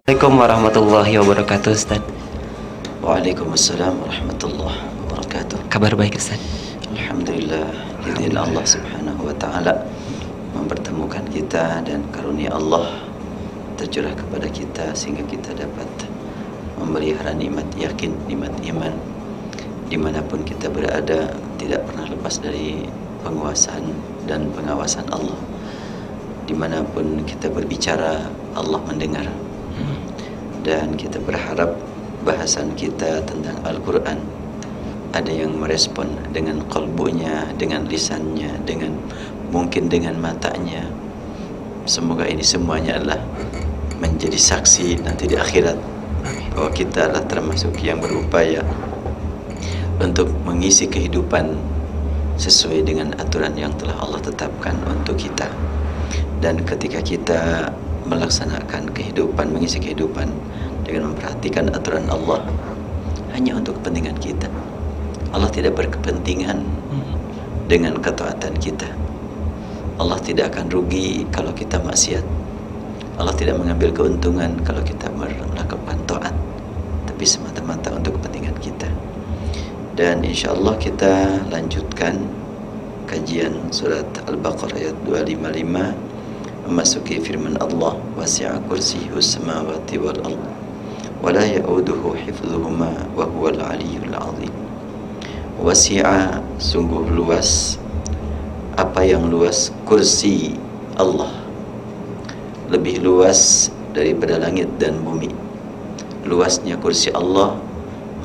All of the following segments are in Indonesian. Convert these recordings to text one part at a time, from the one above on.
Assalamualaikum warahmatullahi wabarakatuh, Ustaz. Waalaikumsalam warahmatullahi wabarakatuh. Kabar baik, Ustaz? Alhamdulillah, izin Allah subhanahu wa ta'ala mempertemukan kita dan karunia Allah tercurah kepada kita sehingga kita dapat memelihara nikmat yakin, nikmat iman dimanapun kita berada, tidak pernah lepas dari penguasaan dan pengawasan Allah. Dimanapun kita berbicara, Allah mendengar. Dan kita berharap bahasan kita tentang Al-Quran ada yang merespon dengan qalbunya, dengan lisannya, dengan mungkin dengan matanya. Semoga ini semuanya adalah menjadi saksi nanti di akhirat bahwa kita adalah termasuk yang berupaya untuk mengisi kehidupan sesuai dengan aturan yang telah Allah tetapkan untuk kita. Dan ketika kita melaksanakan kehidupan, mengisi kehidupan dengan memperhatikan aturan Allah hanya untuk kepentingan kita. Allah tidak berkepentingan dengan ketaatan kita. Allah tidak akan rugi kalau kita maksiat. Allah tidak mengambil keuntungan kalau kita melakukan taat, tapi semata-mata untuk kepentingan kita. Dan insyaallah kita lanjutkan kajian surat Al-Baqarah ayat 255 memasuki firman Allah, wasi'a kursiyus samawati wal ard wa la ya'uduhu hifdhuhuma wa huwal aliyyul azim. Wasi'a, sungguh luas. Apa yang luas? Kursi Allah lebih luas daripada langit dan bumi. Luasnya kursi Allah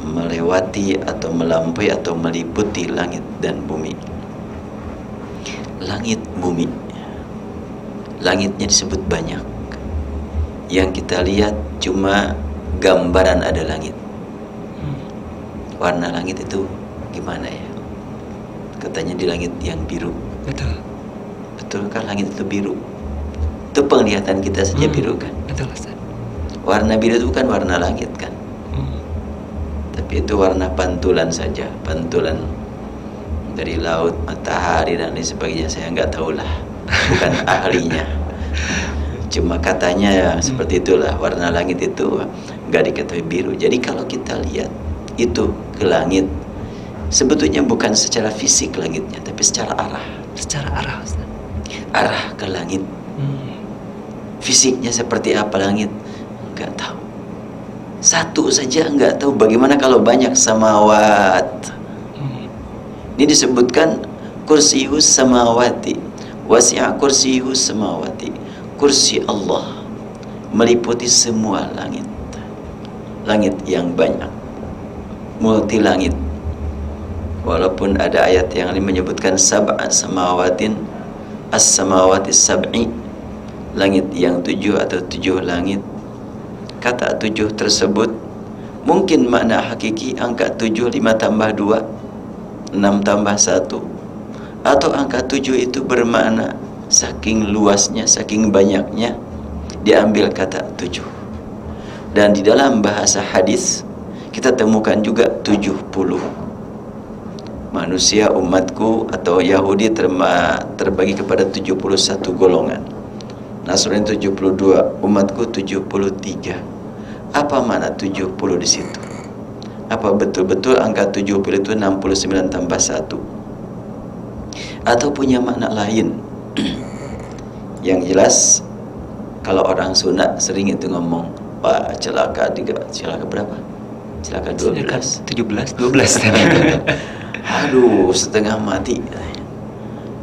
melewati atau melampaui atau meliputi langit dan bumi. Langit, bumi. Langitnya disebut banyak. Yang kita lihat cuma gambaran ada langit. Warna langit itu gimana ya? Katanya di langit yang biru. Betul. Betul kan langit itu biru? Itu penglihatan kita saja biru kan? Betul, Ustaz. Warna biru itu bukan warna langit kan? Tapi itu warna pantulan saja, pantulan dari laut, matahari dan lain sebagainya. Saya nggak tahulah, bukan ahlinya. Cuma katanya ya, seperti itulah warna langit itu nggak diketahui biru. Jadi kalau kita lihat itu ke langit, sebetulnya bukan secara fisik langitnya, tapi secara arah. Secara arah, Ustaz. Arah ke langit. Fisiknya seperti apa langit? Nggak tahu. Satu saja nggak tahu. Bagaimana kalau banyak samawat? Ini disebutkan kursiyus samawati. Wasi'a kursiyus samawati. Kursi Allah meliputi semua langit. Langit yang banyak, multi langit. Walaupun ada ayat yang menyebutkan sab'a samawatin, as-samawati sab'i, langit yang 7 atau 7 langit. Kata 7 tersebut mungkin makna hakiki angka 7, 5 tambah 2, 6 tambah 1. Atau angka 7 itu bermakna saking luasnya, saking banyaknya diambil kata 7. Dan di dalam bahasa hadis kita temukan juga 70. Manusia umatku atau Yahudi terbagi kepada 71 golongan. Nasrani 72, umatku 73. Apa makna 70 di situ? Apa betul-betul angka 70 itu 69 tambah 1? Atau punya makna lain? Yang jelas kalau orang sunat sering itu ngomong, wah celaka berapa? Celaka 12. 17, 12. Aduh, setengah mati.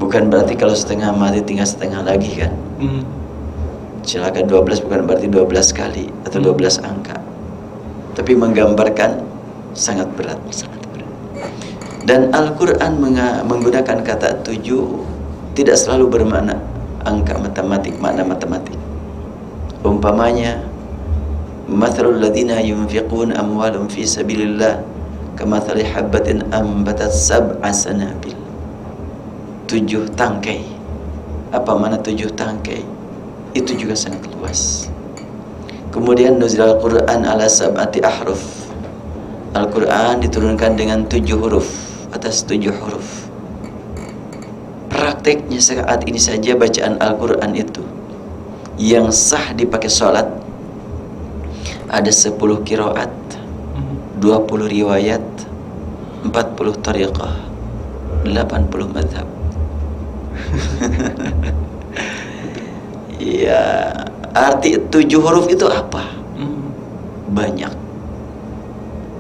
Bukan berarti kalau setengah mati tinggal setengah lagi kan? Celaka 12 bukan berarti 12 kali atau 12 angka. Tapi menggambarkan sangat berat. Sangat berat. Dan Al-Quran menggunakan kata 7 tidak selalu bermakna angka matematik, makna matematik. Umpamanya, mathalul ladzina yunfiqun amwalum fi sabilillah kamathali habbatin ambatat sab'a sanabil. 7 tangkai. Apa makna 7 tangkai? Itu juga sangat luas. Kemudian nuzul Al-Quran ala sab'ati ahruf. Al-Quran diturunkan dengan 7 huruf, atas 7 huruf. Prakteknya saat ini saja bacaan Al-Quran itu yang sah dipakai sholat ada 10 qiraat, 20 riwayat, 40 tariqah, 80 madhab. Ya, arti 7 huruf itu apa? Banyak.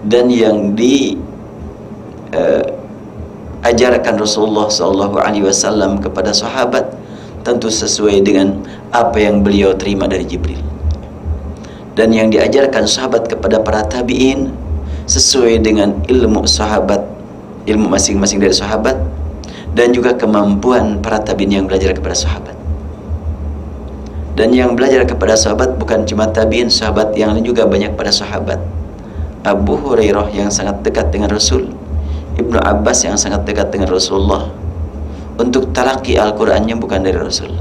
Dan yang ajarkan Rasulullah SAW kepada sahabat tentu sesuai dengan apa yang beliau terima dari Jibril. Dan yang diajarkan sahabat kepada para tabi'in sesuai dengan ilmu sahabat, ilmu masing-masing dari sahabat, dan juga kemampuan para tabi'in yang belajar kepada sahabat. Dan yang belajar kepada sahabat bukan cuma tabi'in, sahabat yang lain juga banyak pada sahabat. Abu Hurairah yang sangat dekat dengan Rasul, Ibnu Abbas yang sangat dekat dengan Rasulullah. Untuk talaki Al-Qur'annya bukan dari Rasul,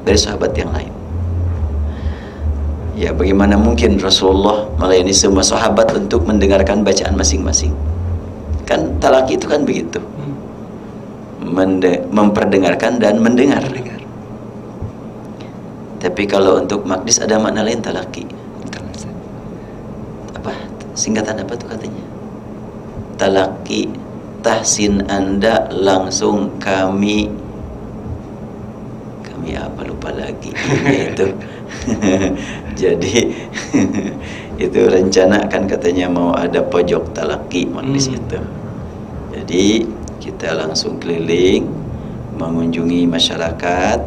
dari sahabat yang lain. Ya, bagaimana mungkin Rasulullah melayani semua sahabat untuk mendengarkan bacaan masing-masing? Kan talaki itu kan begitu, memperdengarkan dan mendengar. Tapi kalau untuk makdis ada makna lain talaki. Apa? Singkatan apa tuh katanya? Talaki, tahsin Anda langsung kami apa lupa lagi itu. Jadi itu rencana kan katanya mau ada pojok talaki makdis itu. Jadi kita langsung keliling mengunjungi masyarakat.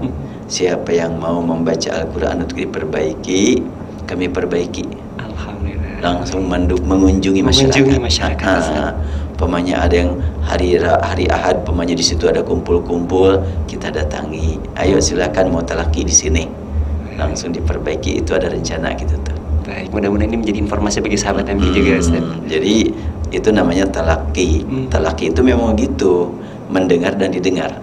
Siapa yang mau membaca Al-Quran untuk diperbaiki, kami perbaiki. Alhamdulillah. Langsung mengunjungi masyarakat. Pemanya ada yang hari Ahad, pemanya di situ ada kumpul-kumpul, kita datangi. Ayo silakan mau talaki di sini. Langsung diperbaiki, itu ada rencana gitu tuh. Baik, mudah-mudahan ini menjadi informasi bagi sahabat MG juga, Ustaz. Jadi itu namanya talaki. Talaki itu memang gitu, mendengar dan didengar.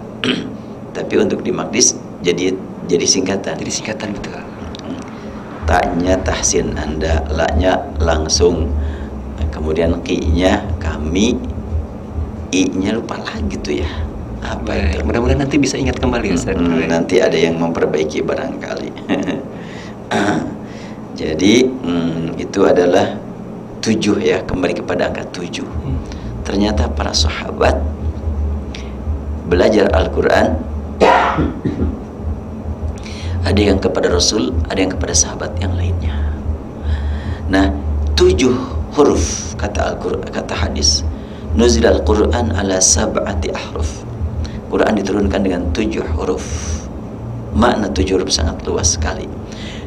Tapi untuk di makdis jadi singkatan. Jadi singkatan, betul. Taknya tahsin Anda, laknya langsung, kemudian ki-nya kami, i-nya lupa lagi tuh ya. Apa itu? Mudah-mudahan nanti bisa ingat kembali, Ustaz. Nanti ada yang memperbaiki barangkali. Jadi itu adalah 7 ya, kembali kepada angka 7. Ternyata para sahabat belajar Al-Quran, ada yang kepada Rasul, ada yang kepada sahabat yang lainnya. Nah, 7 huruf kata Al-Quran, kata hadis, nuzil Al-Quran ala sab'ati ahruf. Quran diturunkan dengan 7 huruf. Makna 7 huruf sangat luas sekali.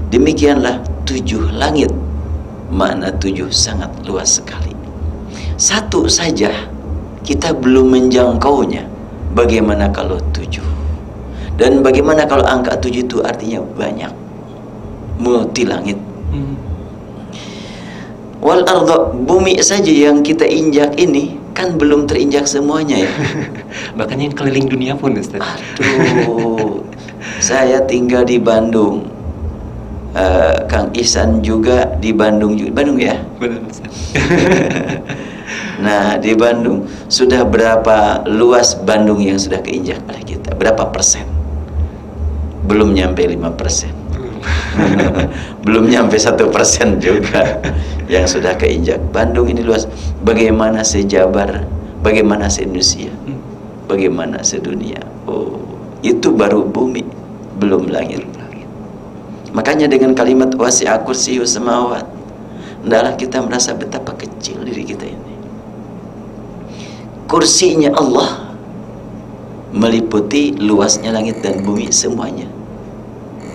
Demikianlah 7 langit. Makna 7 sangat luas sekali. Satu saja kita belum menjangkaunya. Bagaimana kalau 7? Dan bagaimana kalau angka 7 itu artinya banyak, multi langit. Wal arda, bumi saja yang kita injak ini kan belum terinjak semuanya ya. Bahkan yang keliling dunia pun, Ustaz. Aduh, saya tinggal di Bandung. Kang Ihsan juga di Bandung juga. Bandung ya? Benar, Ustaz. Nah, di Bandung sudah berapa luas Bandung yang sudah keinjak oleh kita? Berapa persen? Belum nyampe 5%. Belum nyampe 1% juga yang sudah keinjak. Bandung ini luas. Bagaimana sejabar, bagaimana se-Indonesia, bagaimana sedunia. Oh, itu baru bumi, belum langit. Makanya dengan kalimat wasi'a kursiyyus samawat, hendaklah kita merasa betapa kecil diri kita ini. Kursinya Allah meliputi luasnya langit dan bumi semuanya.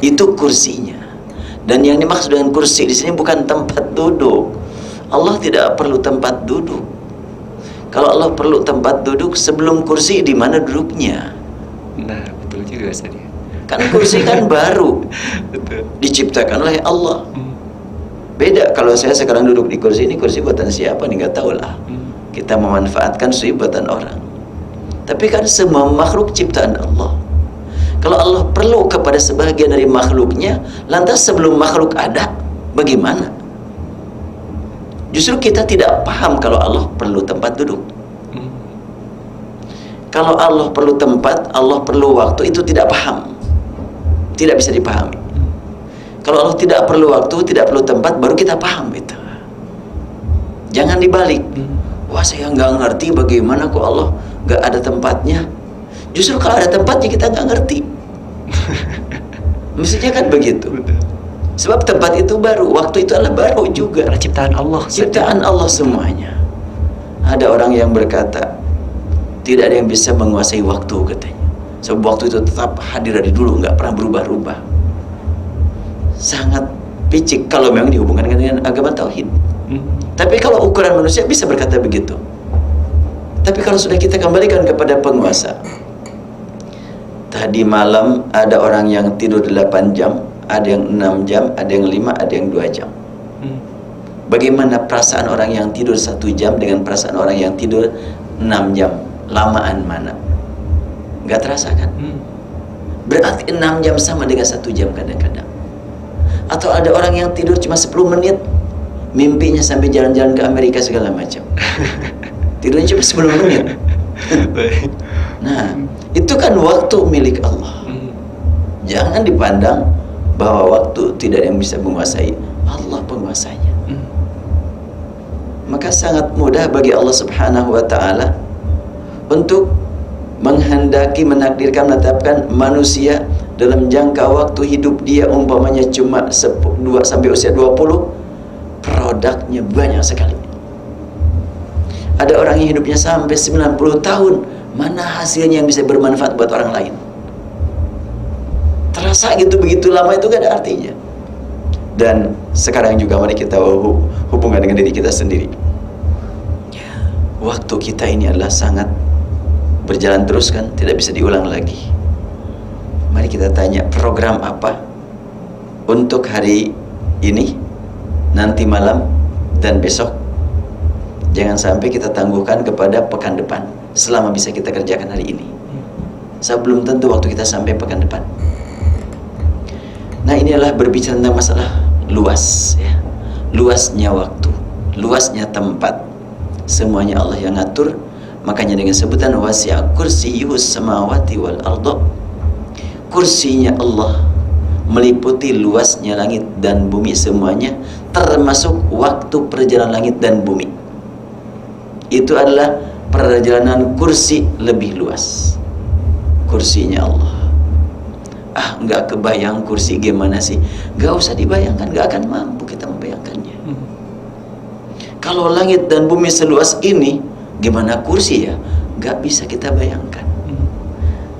Itu kursinya. Dan yang dimaksud dengan kursi di sini bukan tempat duduk. Allah tidak perlu tempat duduk. Kalau Allah perlu tempat duduk, sebelum kursi di mana duduknya? Nah, betul juga, Ustaz. Kan kursi kan baru. Betul. Diciptakan oleh Allah. Beda kalau saya sekarang duduk di kursi ini, kursi buatan siapa nih, nggak tahu lah. Kita memanfaatkan kursi buatan orang. Tapi kan semua makhluk ciptaan Allah. Kalau Allah perlu kepada sebagian dari makhluknya, lantas sebelum makhluk ada, bagaimana? Justru kita tidak paham kalau Allah perlu tempat duduk. Kalau Allah perlu tempat, Allah perlu waktu, itu tidak paham. Tidak bisa dipahami. Kalau Allah tidak perlu waktu, tidak perlu tempat, baru kita paham itu. Jangan dibalik. Wah, saya nggak ngerti bagaimana kok Allah nggak ada tempatnya. Justru kalau ada tempatnya kita nggak ngerti. Mestinya kan begitu. Sebab tempat itu baru, waktu itu adalah baru juga. Ciptaan Allah. Ciptaan Allah semuanya. Ada orang yang berkata, tidak ada yang bisa menguasai waktu katanya. Sebab waktu itu tetap hadir dari dulu, nggak pernah berubah-ubah. Sangat picik kalau memang dihubungkan dengan agama tauhid. Tapi kalau ukuran manusia bisa berkata begitu. Tapi kalau sudah kita kembalikan kepada penguasa, tadi malam ada orang yang tidur 8 jam, ada yang 6 jam, ada yang 5, ada yang 2 jam. Bagaimana perasaan orang yang tidur 1 jam dengan perasaan orang yang tidur 6 jam? Lamaan mana? Gak terasa kan? Berarti 6 jam sama dengan 1 jam kadang-kadang. Atau ada orang yang tidur cuma 10 menit, mimpinya sampai jalan-jalan ke Amerika segala macam. Tidurnya cuma 10 menit. Nah, itu kan waktu milik Allah. Jangan dipandang bahwa waktu tidak ada yang bisa menguasai. Allah penguasanya. Maka sangat mudah bagi Allah Subhanahu wa ta'ala untuk menghendaki, menakdirkan, menetapkan manusia dalam jangka waktu hidup dia umpamanya cuma 2 sampai usia 20, produknya banyak sekali. Ada orang yang hidupnya sampai 90 tahun, mana hasilnya yang bisa bermanfaat buat orang lain? Terasa gitu, begitu lama itu gak ada artinya. Dan sekarang juga mari kita hubungan dengan diri kita sendiri. Waktu kita ini adalah sangat berjalan terus kan, tidak bisa diulang lagi. Mari kita tanya, program apa untuk hari ini, nanti malam, dan besok? Jangan sampai kita tangguhkan kepada pekan depan, selama bisa kita kerjakan hari ini. Sebelum tentu waktu kita sampai pekan depan. Nah, inilah berbicara tentang masalah luas ya. Luasnya waktu, luasnya tempat, semuanya Allah yang ngatur. Makanya dengan sebutan wasi'a kursiyyuhus samawati wal arda, kursinya Allah meliputi luasnya langit dan bumi semuanya, termasuk waktu perjalanan langit dan bumi. Itu adalah perjalanan kursi lebih luas. Kursinya Allah. Nggak kebayang kursi gimana sih? Nggak usah dibayangkan, nggak akan mampu kita membayangkannya. Kalau langit dan bumi seluas ini, gimana kursi ya? Nggak bisa kita bayangkan.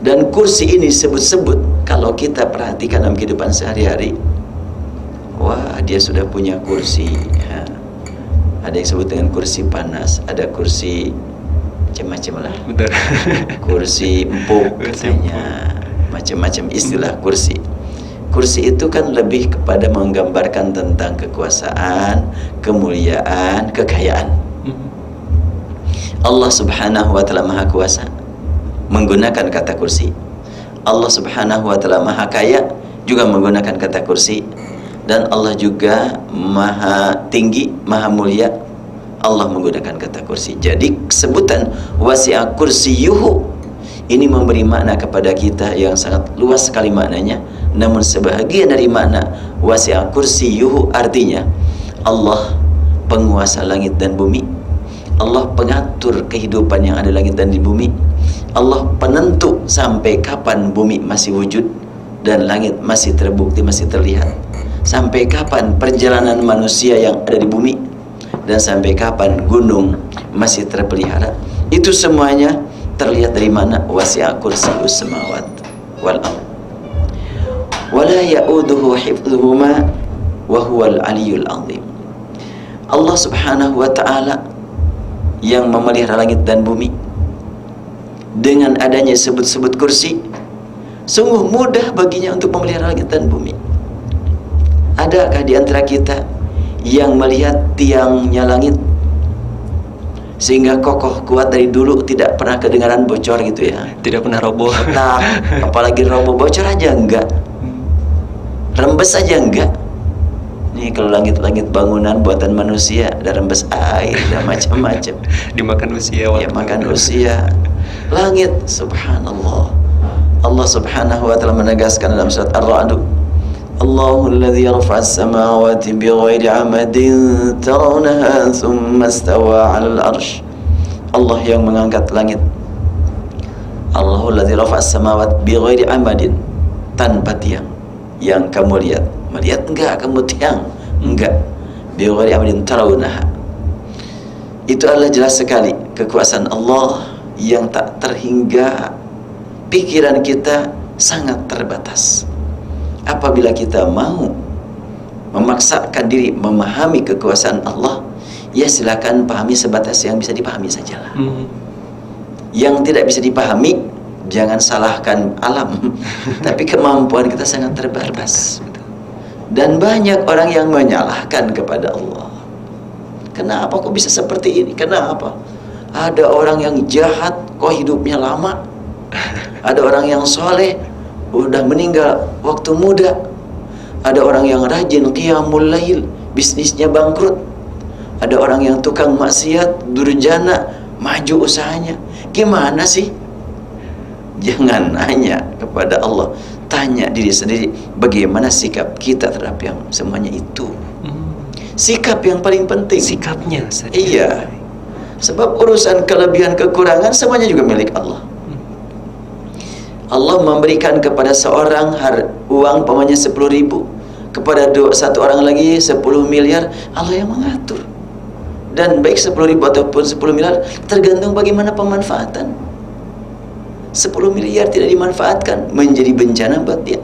Dan kursi ini sebut-sebut, kalau kita perhatikan dalam kehidupan sehari-hari, wah, dia sudah punya kursi ya. Ada yang sebut dengan kursi panas, ada kursi macam-macam lah. Betul. Kursi empuk katanya, macam-macam istilah kursi. Kursi itu kan lebih kepada menggambarkan tentang kekuasaan, kemuliaan, kekayaan. Allah Subhanahu wa ta'ala Maha Kuasa menggunakan kata kursi. Allah Subhanahu wa ta'ala Maha Kaya juga menggunakan kata kursi. Dan Allah juga Maha Tinggi, Maha Mulia, Allah menggunakan kata kursi. Jadi sebutan wasi'a kursiyyuhu ini memberi makna kepada kita yang sangat luas sekali maknanya. Namun sebahagian dari makna wasi'a kursiyyuhu artinya Allah penguasa langit dan bumi, Allah pengatur kehidupan yang ada langit dan di bumi, Allah penentu sampai kapan bumi masih wujud dan langit masih terbukti, masih terlihat, sampai kapan perjalanan manusia yang ada di bumi, dan sampai kapan gunung masih terpelihara. Itu semuanya terlihat dari mana? Wasi'a kursiyyus samawat wal ardh wala ya'uduhu hifdhuhuma wa huwal aliyyul azim. Allah Subhanahu wa ta'ala yang memelihara langit dan bumi, dengan adanya sebut-sebut kursi, sungguh mudah baginya untuk memelihara langit dan bumi. Adakah di antara kita yang melihat tiangnya langit sehingga kokoh kuat dari dulu, tidak pernah kedengaran bocor gitu ya? Tidak pernah roboh. Nah, apalagi roboh, bocor aja enggak, rembes aja enggak. Nih kalau langit-langit bangunan buatan manusia, ada rembes air, ada macam-macam. Dimakan usia waktu. Ya, makan usia. Langit, subhanallah. Allah Subhanahu wa ta'ala menegaskan dalam surat Ar-Ra'd, Allahul ladzi rafa'as samawati bighairi 'amadin tarawnaha thumma istawa 'alal 'arsy. Allah yang mengangkat langit. Allahul ladzi rafa'as samawati bighairi 'amadin, tanpa tiang. Yang kamu lihat, melihat enggak kamu tiang? Enggak. Bighairi 'amadin tarawnaha. Itu adalah jelas sekali kekuasaan Allah yang tak terhingga. Pikiran kita sangat terbatas. Apabila kita mau memaksakan diri memahami kekuasaan Allah, ya silakan pahami sebatas yang bisa dipahami sajalah. Yang tidak bisa dipahami, jangan salahkan alam. Tapi kemampuan kita sangat terbatas. Dan banyak orang yang menyalahkan kepada Allah. Kenapa kok bisa seperti ini? Kenapa? Ada orang yang jahat kok hidupnya lama. Ada orang yang soleh udah meninggal waktu muda. Ada orang yang rajin qiyamul lail, bisnisnya bangkrut. Ada orang yang tukang maksiat, durjana, maju usahanya. Gimana sih? Jangan nanya kepada Allah, tanya diri sendiri, bagaimana sikap kita terhadap yang semuanya itu. Sikap yang paling penting. Sikapnya saja. Iya. Sebab urusan kelebihan kekurangan semuanya juga milik Allah. Allah memberikan kepada seorang uang pamannya 10.000, kepada satu orang lagi 10 miliar. Allah yang mengatur. Dan baik 10.000 ataupun 10 miliar tergantung bagaimana pemanfaatan. 10 miliar tidak dimanfaatkan menjadi bencana buat dia.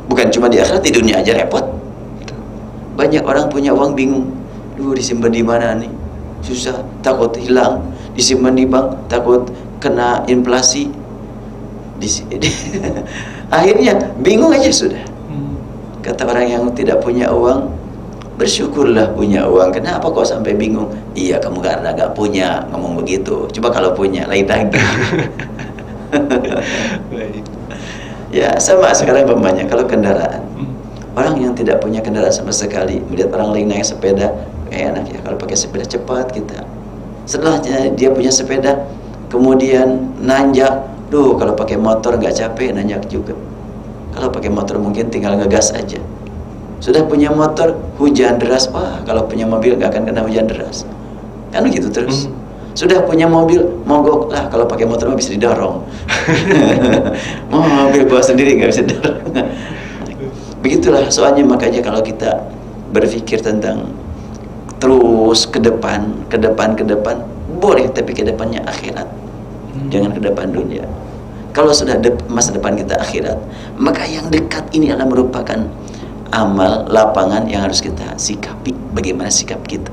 Bukan cuma di akhirat, di dunia aja repot. Banyak orang punya uang bingung, disimpan di mana nih? Susah, takut hilang. Disimpan di bank, takut kena inflasi. Akhirnya bingung aja sudah. Kata orang yang tidak punya uang, bersyukurlah punya uang. Kenapa kok sampai bingung? Iya, kamu karena gak punya, ngomong begitu. Coba kalau punya, lain lagi. Ya sama sekarang umpamanya kalau kendaraan. Orang yang tidak punya kendaraan sama sekali, melihat orang lain naik sepeda, enak ya kalau pakai sepeda cepat kita. Setelahnya dia punya sepeda, kemudian nanjak. Duh, kalau pakai motor nggak capek, nanjak juga. Kalau pakai motor mungkin tinggal ngegas aja. Sudah punya motor, hujan deras, wah kalau punya mobil nggak akan kena hujan deras. Kan begitu terus. Sudah punya mobil, mogok lah, kalau pakai motor mah bisa didorong. Mobil bawa sendiri nggak bisa didorong. Begitulah soalnya, makanya kalau kita berpikir tentang terus ke depan, boleh, tapi ke depannya akhirat. Jangan ke depan dunia. Kalau sudah masa depan kita akhirat, maka yang dekat ini adalah merupakan amal lapangan yang harus kita sikapi. Bagaimana sikap kita?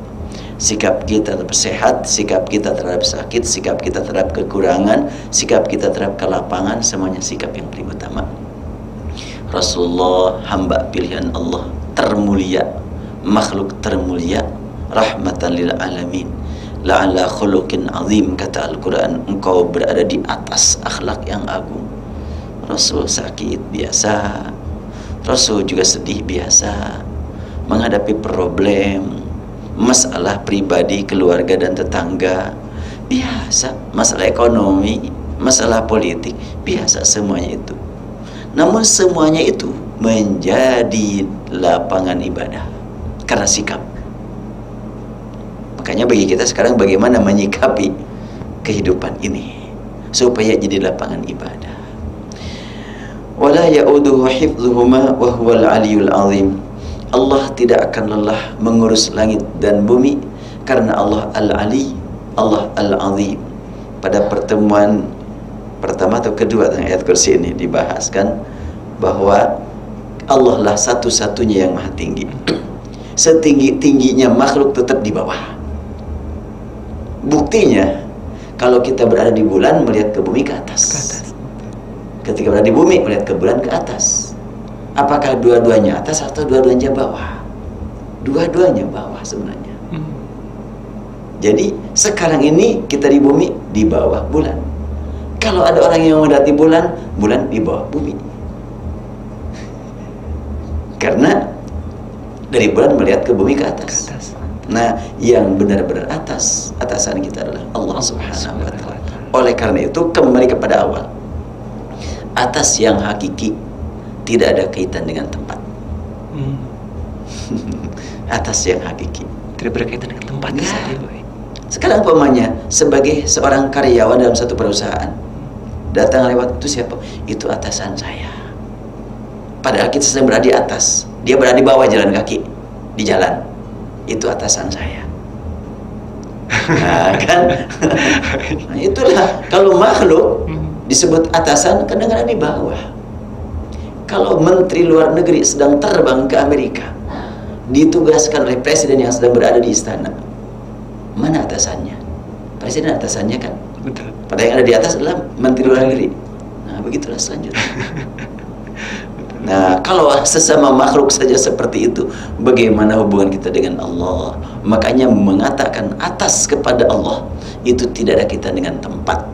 Sikap kita terhadap sehat, sikap kita terhadap sakit, sikap kita terhadap kekurangan, sikap kita terhadap kelapangan, semuanya sikap yang paling utama. Rasulullah hamba pilihan Allah termulia, makhluk termulia, rahmatan lil alamin, la'ala khuluqin azim, kata Al-Quran, engkau berada di atas akhlak yang agung. Rasul sakit biasa, Rasul juga sedih biasa, menghadapi problem, masalah pribadi, keluarga dan tetangga biasa, masalah ekonomi, masalah politik biasa, semuanya itu. Namun semuanya itu menjadi lapangan ibadah karena sikap. Makanya bagi kita sekarang bagaimana menyikapi kehidupan ini supaya jadi lapangan ibadah. Wala ya'uduhu hifdhuhuma wa huwal aliyul azim. Allah tidak akan lelah mengurus langit dan bumi karena Allah Al-Ali, Allah Al-Azim. Pada pertemuan pertama atau kedua tentang ayat kursi ini dibahaskan bahwa Allah lah satu-satunya yang maha tinggi. Setinggi-tingginya makhluk tetap di bawah. Buktinya kalau kita berada di bulan melihat ke bumi ke atas. Ketika berada di bumi melihat ke bulan ke atas. Apakah dua-duanya atas atau dua-duanya bawah? Dua-duanya bawah sebenarnya. Jadi sekarang ini kita di bumi di bawah bulan. Kalau ada orang yang mendaki bulan, bulan di bawah bumi. Karena dari bulan melihat ke bumi ke atas. Nah, yang benar-benar atasan kita adalah Allah Subhanahu wa Ta'ala. Oleh karena itu kembali kepada awal. Atas yang hakiki tidak ada kaitan dengan tempat. Atas yang hakiki. Tidak berkaitan dengan tempat saja, Pak. Sekarang umpamanya sebagai seorang karyawan dalam satu perusahaan, datang lewat itu siapa? Itu atasan saya. Padahal kita sedang berada di atas, dia berada di bawah jalan kaki di jalan. Itu atasan saya. Nah, kan? Nah, itulah kalau makhluk disebut atasan, kadang-kadang di bawah. Kalau menteri luar negeri sedang terbang ke Amerika, ditugaskan oleh presiden yang sedang berada di istana, mana atasannya? Presiden atasannya kan? Betul. Padahal yang ada di atas adalah menteri luar negeri. Nah, begitulah selanjutnya. Nah, kalau sesama makhluk saja seperti itu, bagaimana hubungan kita dengan Allah? Makanya mengatakan atas kepada Allah itu tidak ada kita dengan tempat,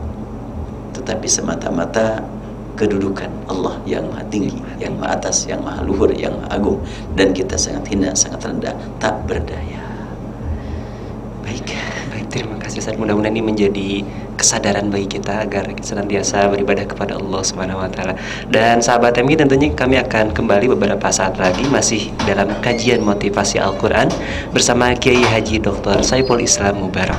tetapi semata-mata kedudukan Allah yang maha tinggi, yang maha atas, yang maha luhur, yang maha agung, dan kita sangat hina, sangat rendah, tak berdaya. Baik, Terima kasih Ustaz. Mudah-mudahan ini menjadi kesadaran bagi kita agar senantiasa beribadah kepada Allah Subhanahu wa taala. Dan sahabat MG, tentunya kami akan kembali beberapa saat lagi masih dalam kajian motivasi Al-Qur'an bersama Kiai Haji Dr. Saiful Islam Mubarak.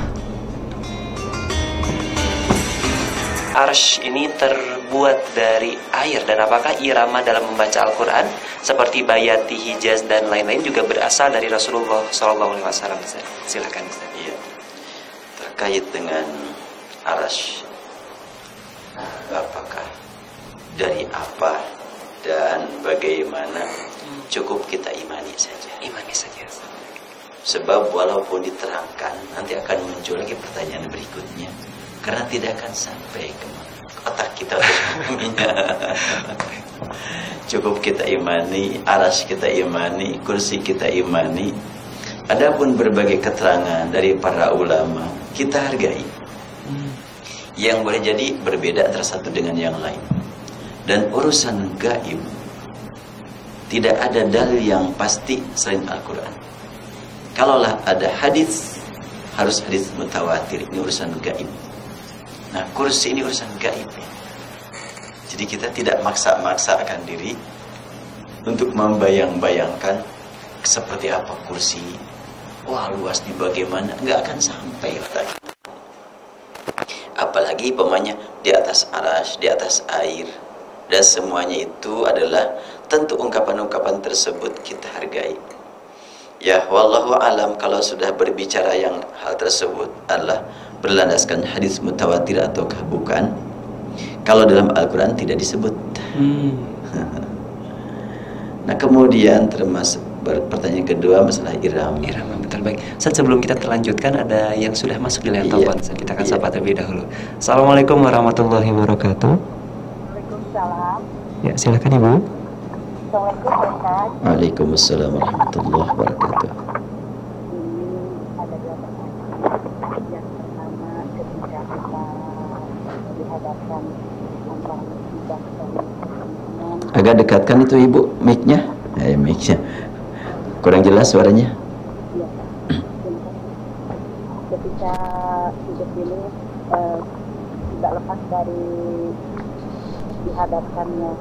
Arsy ini terbuat dari air, dan apakah irama dalam membaca Al-Qur'an seperti bayati, hijaz dan lain-lain juga berasal dari Rasulullah SAW? Silakan Ustaz. iya. Terkait dengan arsy, apakah dari apa dan bagaimana, cukup kita imani saja. Imani saja. Sebab walaupun diterangkan, nanti akan muncul lagi pertanyaan berikutnya, karena tidak akan sampai ke otak kita untuk memahaminya. Cukup kita imani, arsy kita imani, kursi kita imani. Adapun berbagai keterangan dari para ulama, kita hargai. Yang boleh jadi berbeda antara satu dengan yang lain. Dan urusan gaib, tidak ada dalil yang pasti selain Al-Quran. Kalaulah ada hadis, harus hadis mutawatir. Ini urusan gaib. Nah, kursi ini urusan gaib. Jadi kita tidak maksa-maksakan diri untuk membayang-bayangkan seperti apa kursi. Wah, luasnya bagaimana? Nggak akan sampai lagi. Apalagi pemanya di atas arsy, di atas air, dan semuanya itu adalah tentu ungkapan-ungkapan tersebut kita hargai. Ya, wallahu alam, kalau sudah berbicara yang hal tersebut adalah berlandaskan hadis mutawatir ataukah bukan? Kalau dalam Al-Quran tidak disebut. Nah, kemudian termasuk pertanyaan kedua masalah irama. Irama, betul, baik. Ustaz, sebelum kita terlanjutkan, ada yang sudah masuk di layar telepon. Kita akan sapa terlebih dahulu. Assalamualaikum warahmatullahi wabarakatuh. Waalaikumsalam. Ya, silakan Ibu. Assalamualaikum Ustaz. Waalaikumsalam warahmatullahi wabarakatuh. Ini ada dua pertanyaan. Yang pertama, ketika kita dihadapkan antara musibah dan kesenangan. Agak dekatkan itu Ibu mic-nya. Mic-nya kurang jelas suaranya. Ya, ketika hidup ini tidak lepas dari dihadapkannya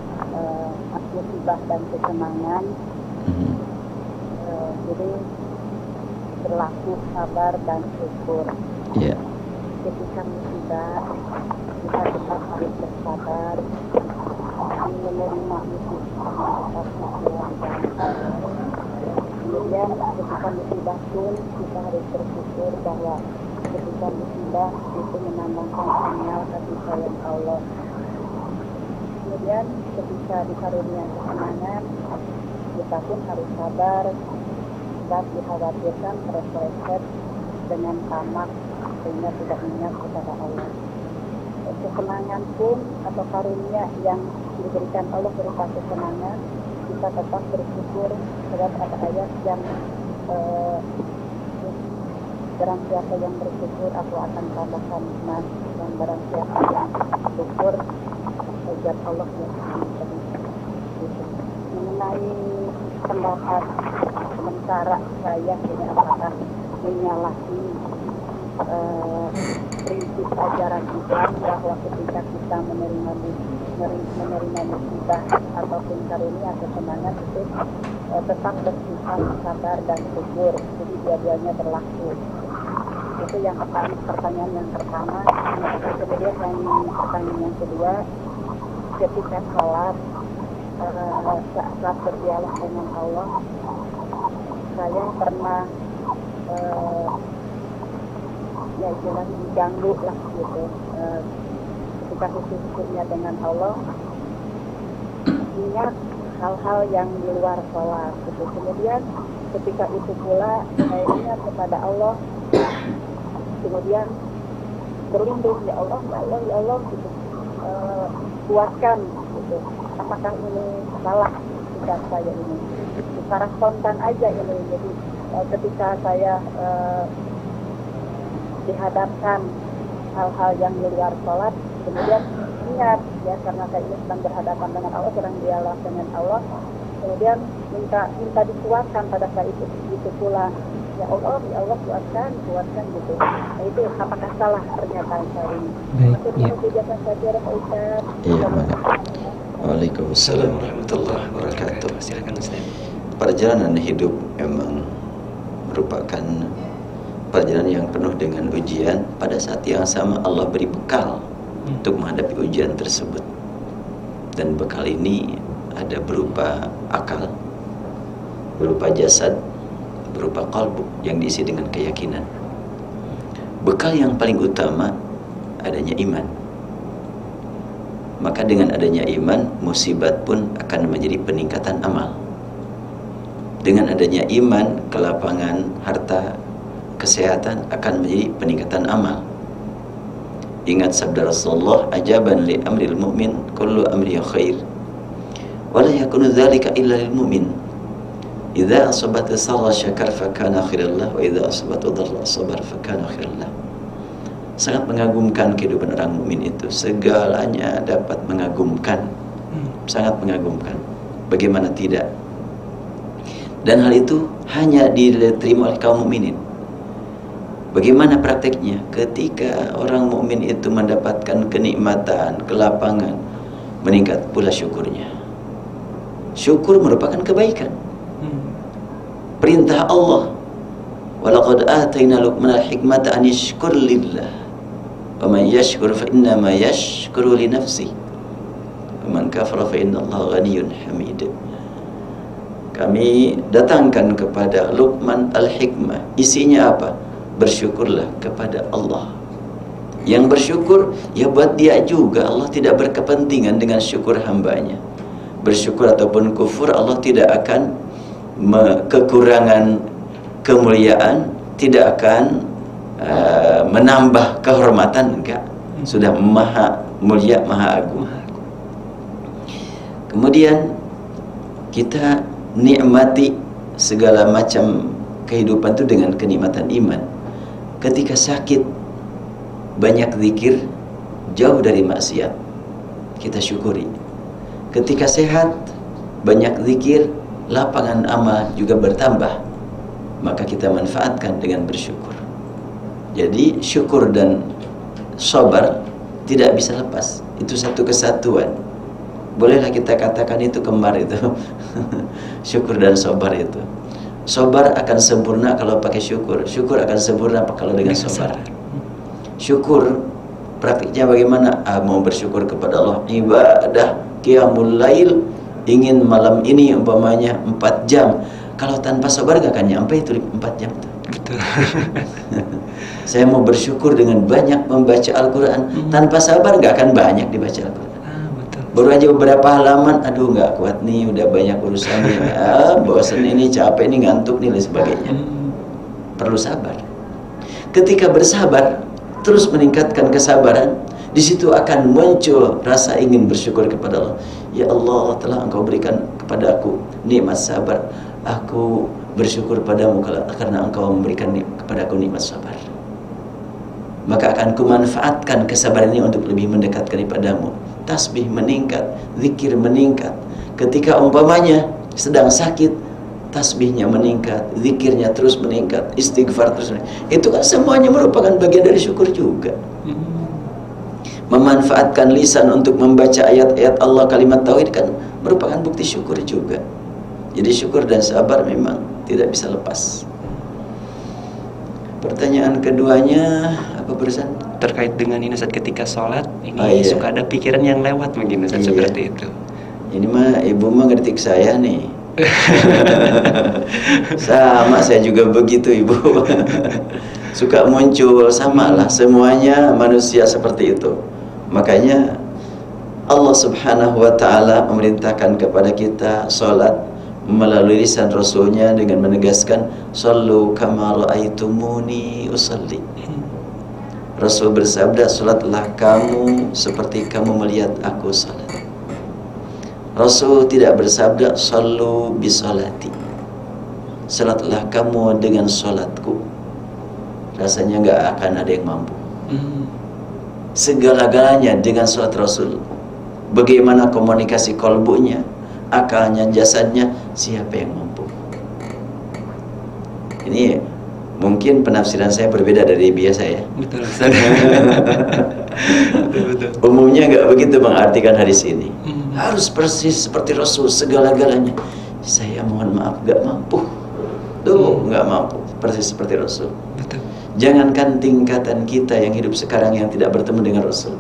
musibah dan kesenangan. Jadi berlaku sabar dan syukur. Iya. Ketika musibah, kita tetap harus bersabar, menerima musibah tetap dijalankan. Kemudian ketika musibah pun kita harus bersyukur bahwa ketika musibah itu menambahkan sinyal kasih sayang Allah. Kemudian ketika dikarunia kesenangan, kita pun harus sabar dan dikhawatirkan terpeleset dengan tamak sehingga tidak ingat kepada Allah. Kesenangan pun atau karunia yang diberikan Allah berupa kesenangan, kita tetap bersyukur. Sebab ada ayat yang barang siapa yang bersyukur aku akan tambahkan nikmat, dan barang siapa yang syukur ajar Allah yang mengenai pendapat sementara saya ini apakah menyalahi prinsip ajaran Islam bahwa ketika kita menerima musibah ataupun karunia kesenangan itu tetap bersifat sabar dan syukur. Jadi dua-duanya berlaku. Itu yang pertanyaan yang pertama. Kemudian yang pertanyaan yang kedua, ketika sholat saat berdialog dengan Allah, saya pernah ya istilahnya diganggu lah gitu. Ketika khusus-khususnya dengan Allah, ingat hal-hal yang di luar sholat gitu. Kemudian ketika itu pula saya ingat kepada Allah, kemudian berlindung, ya Allah, ya Allah, ya Allah gitu. Kuatkan gitu. Apakah ini salah sikap saya ini? Secara spontan aja ini. Jadi ketika saya dihadapkan hal-hal yang di luar sholat, kemudian ingat ya, karena saya ini sedang berhadapan dengan Allah, sedang dialog dengan Allah, kemudian minta dikuatkan pada saat itu pula, ya Allah kuatkan gitu. Nah, itu apakah salah pernyataan saya ini? Baik, ya. Iya, Waalaikumsalam warahmatullahi wabarakatuh. Silakan Ustaz. Perjalanan hidup memang merupakan perjalanan yang penuh dengan ujian. Pada saat yang sama Allah beri bekal untuk menghadapi ujian tersebut. Dan bekal ini ada berupa akal, berupa jasad, berupa qalbu yang diisi dengan keyakinan. Bekal yang paling utama adanya iman. Maka dengan adanya iman, musibat pun akan menjadi peningkatan amal. Dengan adanya iman, kelapangan harta, kesehatan akan menjadi peningkatan amal. Ingat sabda Rasulullah, ajaban li amril mu'min kullu amri khair wa la yakunu dzalika illa lil mu'min. Idza asabat sarra syakar fa kana khairan lahu wa idza asabat dharra sabar fa kana khairan lahu. Sangat mengagumkan kehidupan orang mukmin itu. Segalanya dapat mengagumkan. Sangat mengagumkan. Bagaimana tidak? Dan hal itu hanya diterima oleh kaum mukminin. Bagaimana prakteknya? Ketika orang mukmin itu mendapatkan kenikmatan, kelapangan, meningkat pula syukurnya. Syukur merupakan kebaikan. Perintah Allah, walaqad atayna Luqmanal hikmata an yashkur lillah. Wa man yashkur fa innama yashkuru li nafsihi. Wa man kafara fa innallaha ghaniyyun hamid. Kami datangkan kepada Luqman al-hikmah. Isinya apa? Bersyukurlah kepada Allah. Yang bersyukur ya buat dia juga. Allah tidak berkepentingan dengan syukur hambanya. Bersyukur ataupun kufur, Allah tidak akan kekurangan kemuliaan, tidak akan menambah kehormatan, enggak. Sudah maha mulia, maha agung. Kemudian kita nikmati segala macam kehidupan itu dengan kenikmatan iman. Ketika sakit, banyak zikir, jauh dari maksiat, kita syukuri. Ketika sehat, banyak zikir, lapangan amal juga bertambah, maka kita manfaatkan dengan bersyukur. Jadi syukur dan sabar tidak bisa lepas. Itu satu kesatuan. Bolehlah kita katakan itu kembar itu. Syukur dan sabar itu. Sabar akan sempurna kalau pakai syukur. Syukur akan sempurna kalau dengan sabar. Syukur praktiknya bagaimana? Mau bersyukur kepada Allah, ibadah qiyamul lail, ingin malam ini umpamanya 4 jam. Kalau tanpa sabar gak akan nyampe itu 4 jam tuh. Betul. Saya mau bersyukur dengan banyak membaca Al-Quran. Tanpa sabar gak akan banyak dibaca Al-Quran. Betul. Baru aja beberapa halaman, aduh gak kuat nih, udah banyak urusan nih, bosan ini, capek nih, ngantuk nih, dan sebagainya. Perlu sabar. Ketika bersabar, terus meningkatkan kesabaran, di situ akan muncul rasa ingin bersyukur kepada Allah. Ya Allah, telah Engkau berikan kepada aku nikmat sabar. Aku bersyukur padamu karena Engkau memberikan kepada aku nikmat sabar. Maka akan kumanfaatkan kesabaran ini untuk lebih mendekatkan kepadamu. Tasbih meningkat, zikir meningkat. Ketika umpamanya sedang sakit, tasbihnya meningkat, zikirnya terus meningkat, istighfar terus meningkat. Itu kan semuanya merupakan bagian dari syukur juga. Memanfaatkan lisan untuk membaca ayat-ayat Allah, kalimat tauhid kan merupakan bukti syukur juga. Jadi syukur dan sabar memang tidak bisa lepas. Pertanyaan keduanya apa barusan? Terkait dengan ini Ustaz, ketika sholat ini Iya. suka ada pikiran yang lewat mungkin Ustaz, Iya. seperti itu. Ini mah ibu mah ngetik saya nih. Sama saya juga begitu ibu. Suka muncul, samalah semuanya manusia seperti itu. Makanya Allah Subhanahu wa ta'ala memerintahkan kepada kita salat melalui lisan Rasulnya dengan menegaskan sallu kama ra'aitumuni usalli. Rasul bersabda, salatlah kamu seperti kamu melihat aku salat. Rasul tidak bersabda sallu bisalati, salatlah kamu dengan salatku. Rasanya nggak akan ada yang mampu. Segala-galanya dengan salat Rasul. Bagaimana komunikasi kolbunya, akalnya, jasadnya, siapa yang mampu? Ini mungkin penafsiran saya berbeda dari biasa ya. Betul Ustaz. Betul. Umumnya nggak begitu mengartikan hadis ini. Harus persis seperti Rasul segala-galanya. Saya mohon maaf nggak mampu. Tuh nggak mampu persis seperti Rasul. Betul. Jangankan tingkatan kita yang hidup sekarang yang tidak bertemu dengan Rasul.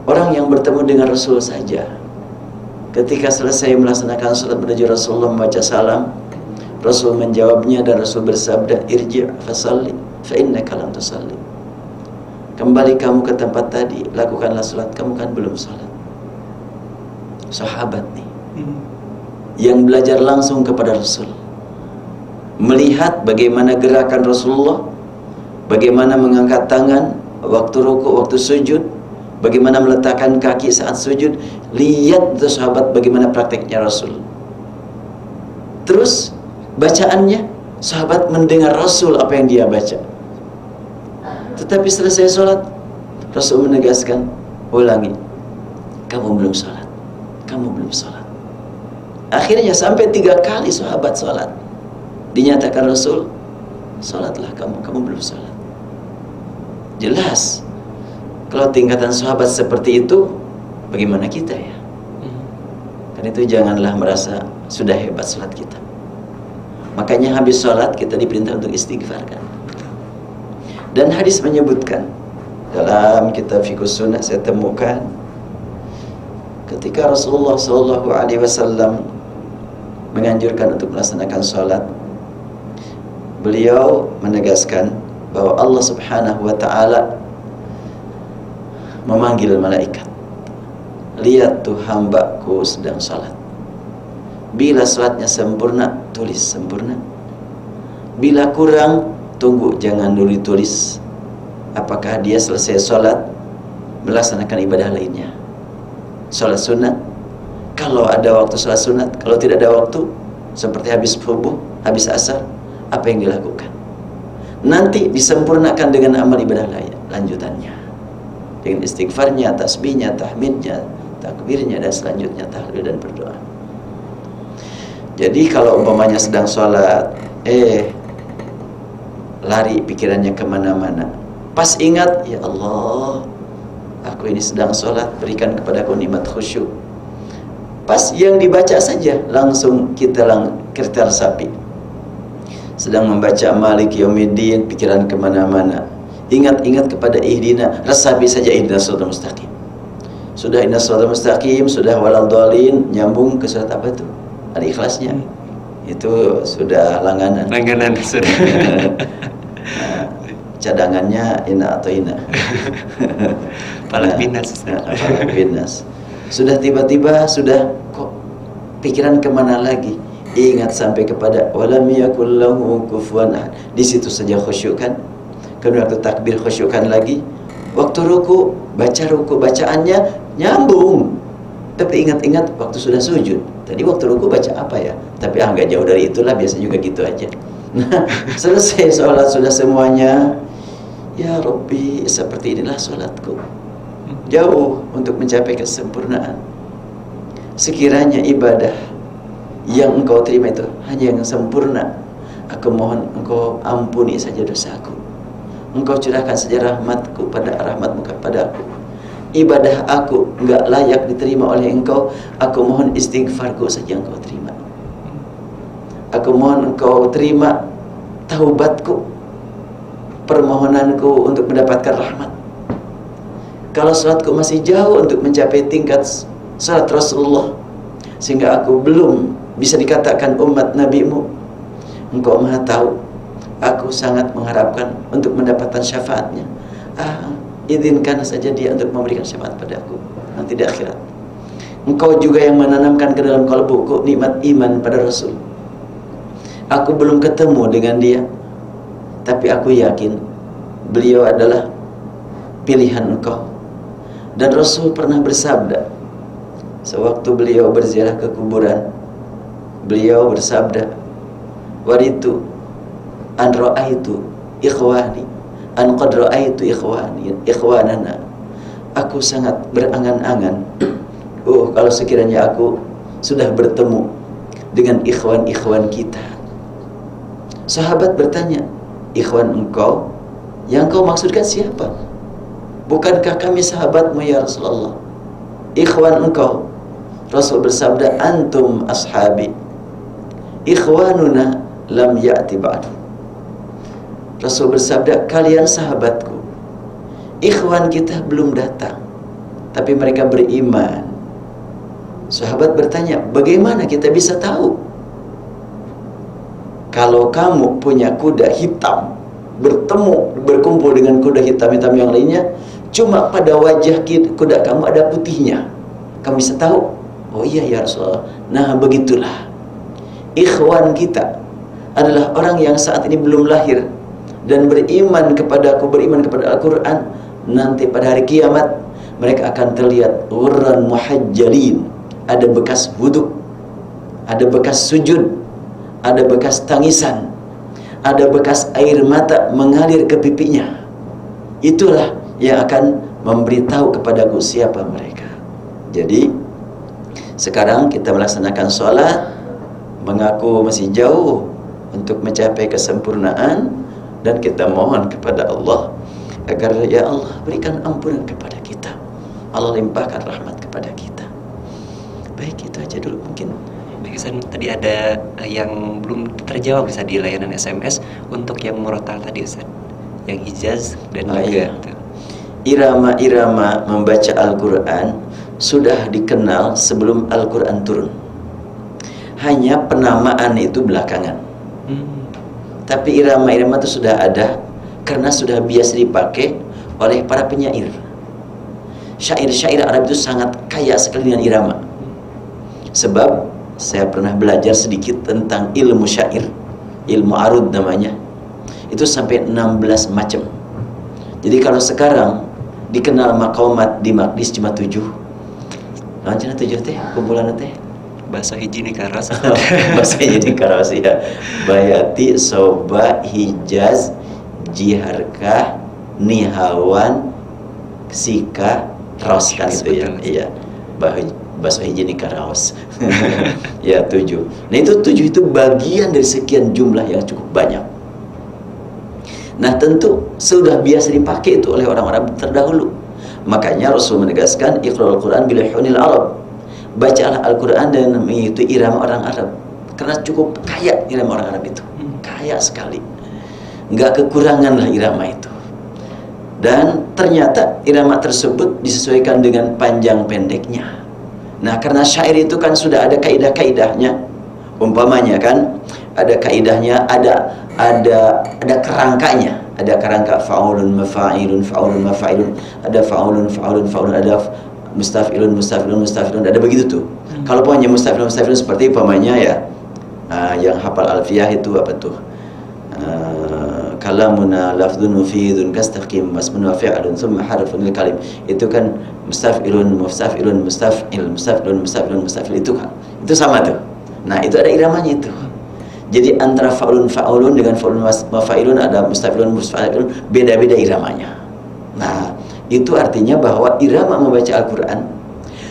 Orang yang bertemu dengan Rasul saja, ketika selesai melaksanakan salat menuju Rasulullah membaca salam, Rasul menjawabnya dan Rasul bersabda, irji' fasalli fa innaka lam tusalli. Kembali kamu ke tempat tadi, lakukanlah salat, kamu kan belum salat. Sahabat nih yang belajar langsung kepada Rasul, melihat bagaimana gerakan Rasulullah, bagaimana mengangkat tangan waktu ruku, waktu sujud, bagaimana meletakkan kaki saat sujud. Lihat tuh sahabat bagaimana prakteknya Rasul. Terus bacaannya, sahabat mendengar Rasul apa yang dia baca. Tetapi selesai sholat, Rasul menegaskan, ulangi, kamu belum sholat, kamu belum sholat. Akhirnya sampai 3 kali sahabat sholat, dinyatakan Rasul, sholatlah kamu, kamu belum sholat. Jelas, kalau tingkatan sahabat seperti itu, bagaimana kita ya? Karena itu janganlah merasa sudah hebat sholat kita. Makanya habis sholat kita diperintah untuk istighfar kan. Dan hadis menyebutkan, dalam kitab Fiqhus Sunnah saya temukan, ketika Rasulullah SAW menganjurkan untuk melaksanakan sholat, beliau menegaskan bahwa Allah Subhanahu wa ta'ala memanggil malaikat. Lihat tuh hambaku sedang sholat. Bila sholatnya sempurna, tulis sempurna. Bila kurang, tunggu, jangan dulu tulis apakah dia selesai sholat melaksanakan ibadah lainnya. Sholat sunat, kalau ada waktu sholat sunat, kalau tidak ada waktu, seperti habis subuh, habis asar, apa yang dilakukan? Nanti disempurnakan dengan amal ibadah lain lanjutannya, dengan istighfarnya, tasbihnya, tahmidnya, takbirnya, dan selanjutnya tahlil dan berdoa. Jadi kalau umpamanya sedang sholat, lari pikirannya kemana-mana, pas ingat, ya Allah, aku ini sedang sholat, berikan kepadaku nikmat khusyuk. Pas yang dibaca saja, langsung kita resapi. Sedang membaca Malik Yaumiddin, pikiran kemana-mana, ingat-ingat kepada ihdina, resapi saja ihdina shiratal mustaqim. Sudah ihdina shiratal mustaqim, sudah walad dhalin, nyambung ke surat apa itu? Al-Ikhlasnya. Itu sudah langganan sudah. Nah, cadangannya ina atau ina. Falak binas. Falak binas. Sudah tiba-tiba sudah kok pikiran kemana lagi? Ingat sampai kepada walam yakul lahu kufuwan ahad. Di situ saja khusyuk kan. Kemudian waktu takbir khusyukkan lagi. Waktu ruku bacaannya nyambung. Tapi ingat-ingat waktu sudah sujud. Tadi waktu ruku baca apa ya? Tapi nggak jauh dari itulah, biasa juga gitu aja. Nah, selesai sholat sudah semuanya. Ya Rabbi, seperti inilah sholatku. Jauh untuk mencapai kesempurnaan. Sekiranya ibadah yang engkau terima itu hanya yang sempurna, aku mohon engkau ampuni saja dosaku. Engkau curahkan saja rahmatmu kepadaku. Ibadah aku enggak layak diterima oleh engkau, aku mohon istighfarku saja engkau terima. Aku mohon Engkau terima taubatku, permohonanku untuk mendapatkan rahmat. Kalau salatku masih jauh untuk mencapai tingkat salat Rasulullah, sehingga aku belum bisa dikatakan umat Nabi-Mu, Engkau Maha tahu. Aku sangat mengharapkan untuk mendapatkan syafaatnya. Izinkan saja dia untuk memberikan syafaat padaku nanti di akhirat. Engkau juga yang menanamkan ke dalam kalbuku nikmat iman pada Rasul. Aku belum ketemu dengan dia, tapi aku yakin beliau adalah pilihan Engkau. Dan Rasul pernah bersabda, sewaktu beliau berziarah ke kuburan, beliau bersabda, waritu an ra'aitu ikhwani an qad ra'aitu ikhwanana. Aku sangat berangan-angan, kalau sekiranya aku sudah bertemu dengan ikhwan-ikhwan kita. Sahabat bertanya, ikhwan engkau, yang kau maksudkan siapa? Bukankah kami sahabatmu ya Rasulullah? Ikhwan engkau. Rasul bersabda, antum ashabi, ikhwanuna lam ya'ti ba'du. Rasul bersabda, kalian sahabatku, ikhwan kita belum datang, tapi mereka beriman. Sahabat bertanya, bagaimana kita bisa tahu? Kalau kamu punya kuda hitam, berkumpul dengan kuda hitam-hitam yang lainnya, cuma pada wajah kuda kamu ada putihnya, kamu bisa tahu, oh iya ya Rasulullah. Nah begitulah, ikhwan kita adalah orang yang saat ini belum lahir dan beriman kepadaku, beriman kepada Al-Quran. Nanti pada hari kiamat mereka akan terlihat ghurran muhajjalin, ada bekas wudhu, ada bekas sujud, ada bekas tangisan, ada bekas air mata mengalir ke pipinya. Itulah yang akan memberitahu kepadaku siapa mereka. Jadi sekarang kita melaksanakan sholat, mengaku masih jauh untuk mencapai kesempurnaan, dan kita mohon kepada Allah agar ya Allah berikan ampunan kepada kita, Allah limpahkan rahmat kepada kita. Baik, itu aja dulu mungkin. Baik Ustaz, tadi ada yang belum terjawab bisa di layanan SMS untuk yang murotal tadi Ustaz, yang hijaz dan juga irama-irama membaca Al-Quran sudah dikenal sebelum Al-Quran turun. Hanya penamaan itu belakangan. Tapi irama-irama itu sudah ada karena sudah biasa dipakai oleh para penyair. Syair-syair Arab itu sangat kaya sekali dengan irama. Sebab saya pernah belajar sedikit tentang ilmu syair, ilmu arud namanya. Itu sampai 16 macam. Jadi kalau sekarang dikenal maqamat di Maqdis cuma 7. Macam 7 teh, kumpulan teh. bahasa hiji karas. Bahasa hiji karas ya. Bayati, Soba, Hijaz, Jiharkah, Nihawan, Sika, Ros kan itu ya. Iya. Bahasa hiji karas. Ya 7. Nah itu 7 itu bagian dari sekian jumlah yang cukup banyak. Nah tentu sudah biasa dipakai itu oleh orang-orang terdahulu. Makanya Rasul menegaskan Iqra'ul Quran bilihunil Arab. Bacalah Al-Quran dan mengikuti irama orang Arab. Karena cukup kaya irama orang Arab itu. Kaya sekali. Nggak kekurangan lah irama itu. Dan ternyata irama tersebut disesuaikan dengan panjang pendeknya. Nah karena syair itu kan sudah ada kaidah-kaidahnya. Umpamanya kan ada kaidahnya, ada kerangkanya. Ada kerangka fa'ulun mafa'ilun, fa'ulun mafa'ilun, ada fa'ulun fa'ulun fa'ulun, ada mustaf'ilun mustaf'ilun mustaf'ilun, ada begitu tuh. Kalau punya mustaf'ilun mustaf'ilun seperti umpamanya ya, yang hafal alfiyah itu apa tuh? Kalamuna lafdun mufidun kastaqim masmun wa fi'lun thumma harfun lil kalim. Itu kan mustaf'ilun mustaf'ilun mustaf'il mustaf'ilun mustaf'ilun mustaf'il itu kan. Itu sama tuh. Nah, itu ada iramanya itu. Jadi antara fa'ulun fa'ulun dengan fa'ulun mafa'ilun, ada mustaf'ilun mustaf'ilun, beda-beda iramanya. Nah, itu artinya bahwa irama membaca Al-Quran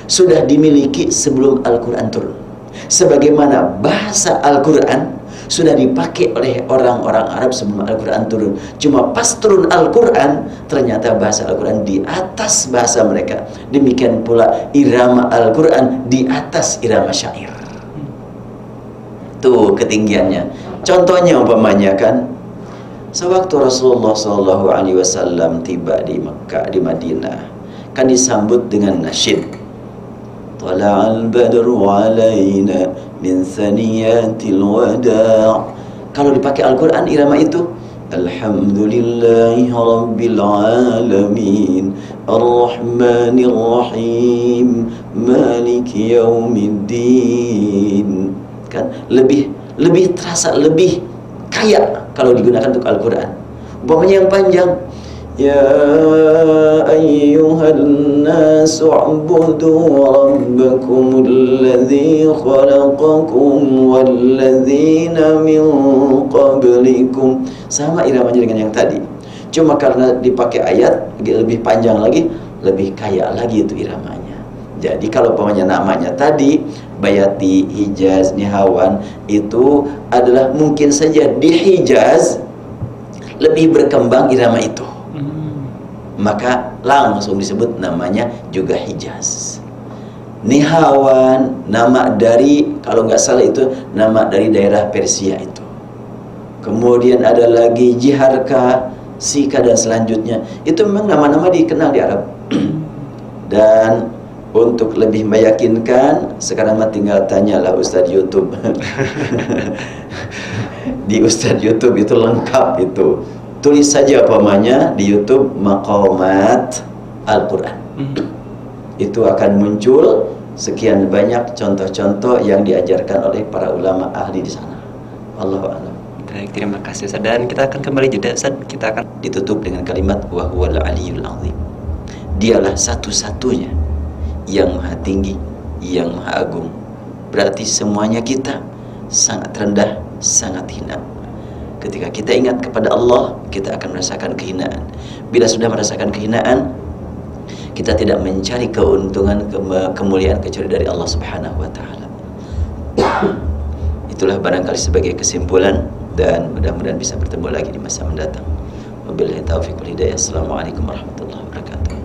sudah dimiliki sebelum Al-Quran turun. Sebagaimana bahasa Al-Quran sudah dipakai oleh orang-orang Arab sebelum Al-Quran turun. Cuma pas turun Al-Quran, ternyata bahasa Al-Quran di atas bahasa mereka. Demikian pula irama Al-Quran di atas irama syair. Tuh ketinggiannya. Contohnya umpamanya kan, sewaktu Rasulullah SAW tiba di Mekah, di Madinah, kan disambut dengan nasyid. Tala'al badru alaina min thaniyatil wada'. Kalau dipakai Al-Quran irama itu, Alhamdulillahi Rabbil Alamin Ar-Rahmanir Rahim Maliki Yaumiddin. Kan lebih terasa, lebih kaya kalau digunakan untuk Al-Quran. Umpamanya yang panjang, Ya ayyuhan nasu u'budu rabbakum alladhi khalaqakum walladzina min qablikum. Sama iramanya dengan yang tadi. Cuma karena dipakai ayat lebih panjang lagi, lebih kaya lagi itu iramanya. Jadi kalau umpamanya namanya tadi Bayati, Hijaz, Nihawan, itu adalah mungkin saja di Hijaz lebih berkembang irama itu. Maka langsung disebut namanya juga Hijaz. Nihawan, nama dari, kalau nggak salah itu nama dari daerah Persia itu. Kemudian ada lagi Jiharka, Sika, dan selanjutnya. Itu memang nama-nama dikenal di Arab. Dan untuk lebih meyakinkan, sekarang mah tinggal tanyalah Ustadz YouTube. Di Ustadz YouTube itu lengkap itu. Tulis saja umpamanya di YouTube Maqamat Al-Quran. Itu akan muncul sekian banyak contoh-contoh yang diajarkan oleh para ulama ahli di sana. Allahu a'lam. Baik, terima kasih Ustaz. Dan kita akan kembali jeda, Ustaz. Kita akan ditutup dengan kalimat wa huwal aliyyul azim. Dialah satu-satunya yang maha tinggi, yang maha agung. Berarti semuanya kita sangat rendah, sangat hina. Ketika kita ingat kepada Allah, kita akan merasakan kehinaan. Bila sudah merasakan kehinaan, kita tidak mencari keuntungan, kemuliaan kecuali dari Allah Subhanahu wa Ta'ala. Itulah barangkali sebagai kesimpulan, dan mudah-mudahan bisa bertemu lagi di masa mendatang. Wabillahi taufiq wal hidayah. Assalamualaikum warahmatullahi wabarakatuh.